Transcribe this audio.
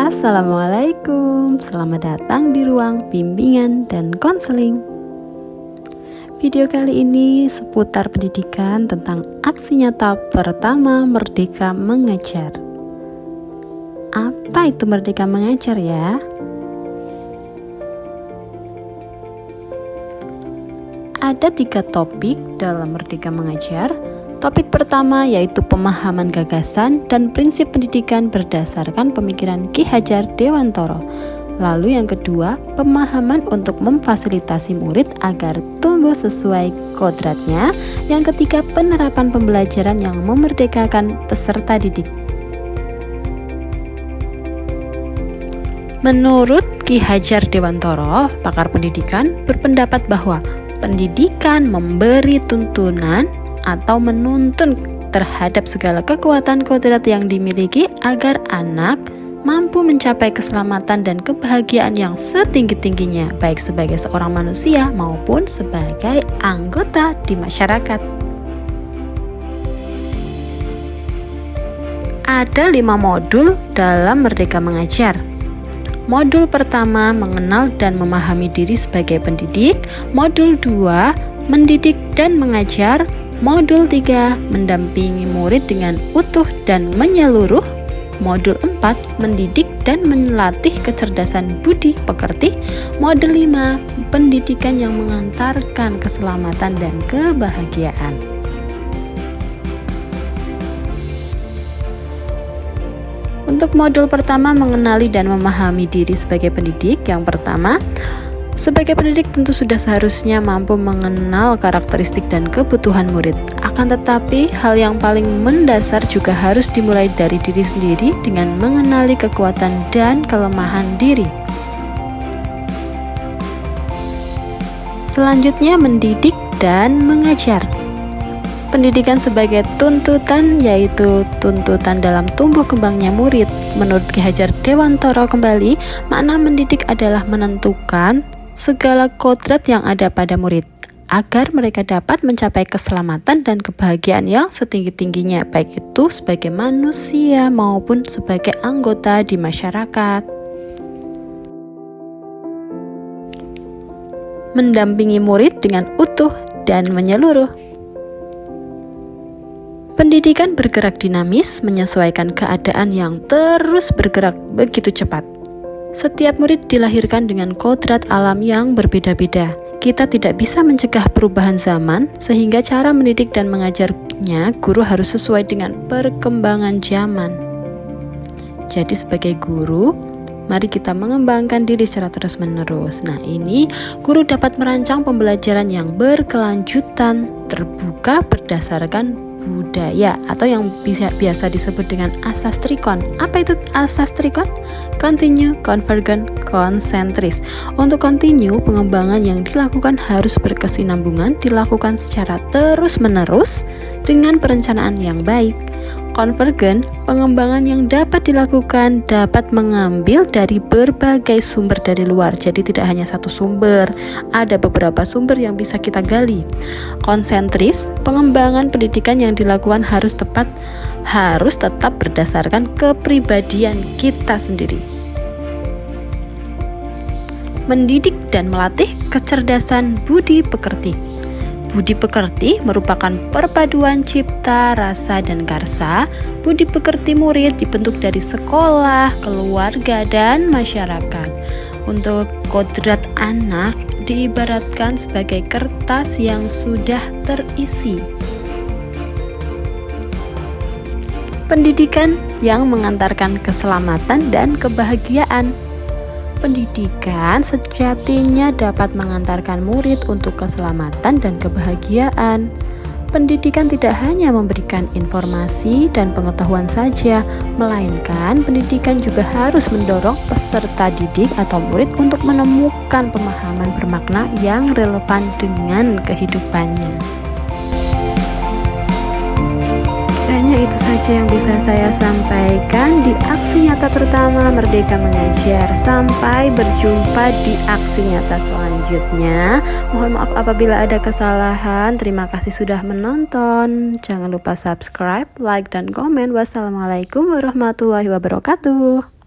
Assalamualaikum, selamat datang di ruang bimbingan dan konseling. Video kali ini seputar pendidikan tentang aksi nyata pertama Merdeka Mengajar. Apa itu Merdeka Mengajar ya? Ada 3 topik dalam Merdeka Mengajar. Topik pertama yaitu pemahaman gagasan dan prinsip pendidikan berdasarkan pemikiran Ki Hajar Dewantoro. Lalu yang kedua, pemahaman untuk memfasilitasi murid agar tumbuh sesuai kodratnya. Yang ketiga, penerapan pembelajaran yang memerdekakan peserta didik. Menurut Ki Hajar Dewantoro, pakar pendidikan berpendapat bahwa pendidikan memberi tuntunan atau menuntun terhadap segala kekuatan kodrat yang dimiliki agar anak mampu mencapai keselamatan dan kebahagiaan yang setinggi-tingginya, baik sebagai seorang manusia maupun sebagai anggota di masyarakat. Ada 5 modul dalam Merdeka Mengajar. Modul pertama, mengenal dan memahami diri sebagai pendidik. Modul 2, mendidik dan mengajar. Modul 3, mendampingi murid dengan utuh dan menyeluruh. Modul 4, mendidik dan melatih kecerdasan budi pekerti. Modul 5, pendidikan yang mengantarkan keselamatan dan kebahagiaan. Untuk modul pertama, mengenali dan memahami diri sebagai pendidik. Yang pertama, sebagai pendidik tentu sudah seharusnya mampu mengenal karakteristik dan kebutuhan murid. Akan tetapi, hal yang paling mendasar juga harus dimulai dari diri sendiri dengan mengenali kekuatan dan kelemahan diri. Selanjutnya, mendidik dan mengajar. Pendidikan sebagai tuntutan, yaitu tuntutan dalam tumbuh kembangnya murid. Menurut Ki Hajar Dewantoro kembali, makna mendidik adalah menentukan segala kodrat yang ada pada murid, agar mereka dapat mencapai keselamatan dan kebahagiaan yang setinggi-tingginya, baik itu sebagai manusia maupun sebagai anggota di masyarakat. Mendampingi murid dengan utuh dan menyeluruh. Pendidikan bergerak dinamis, menyesuaikan keadaan yang terus bergerak begitu cepat. Setiap murid dilahirkan dengan kodrat alam yang berbeda-beda. Kita tidak bisa mencegah perubahan zaman, sehingga cara mendidik dan mengajarnya guru harus sesuai dengan perkembangan zaman. Jadi sebagai guru, mari kita mengembangkan diri secara terus-menerus. Nah, ini guru dapat merancang pembelajaran yang berkelanjutan, terbuka berdasarkan budaya atau yang biasa disebut dengan asas trikon. Apa itu asas trikon? Continue, convergent, konsentris. Untuk continue, pengembangan yang dilakukan harus berkesinambungan, dilakukan secara terus-menerus dengan perencanaan yang baik. Convergent, pengembangan yang dapat dilakukan dapat mengambil dari berbagai sumber dari luar. Jadi tidak hanya satu sumber, ada beberapa sumber yang bisa kita gali. Konsentris, pengembangan pendidikan yang dilakukan harus tetap berdasarkan kepribadian kita sendiri. Mendidik dan melatih kecerdasan budi pekerti. Budi pekerti merupakan perpaduan cipta, rasa, dan karsa. Budi pekerti murid dibentuk dari sekolah, keluarga, dan masyarakat. Untuk kodrat anak diibaratkan sebagai kertas yang sudah terisi. Pendidikan yang mengantarkan keselamatan dan kebahagiaan. Pendidikan sejatinya dapat mengantarkan murid untuk keselamatan dan kebahagiaan. Pendidikan tidak hanya memberikan informasi dan pengetahuan saja, melainkan pendidikan juga harus mendorong peserta didik atau murid untuk menemukan pemahaman bermakna yang relevan dengan kehidupannya. Kiranya itu saja yang bisa saya sampaikan di aksi nyata pertama Merdeka Mengajar. Sampai berjumpa di aksi nyata selanjutnya. Mohon maaf apabila ada kesalahan. Terima kasih sudah menonton. Jangan lupa subscribe, like, dan komen. Wassalamualaikum warahmatullahi wabarakatuh.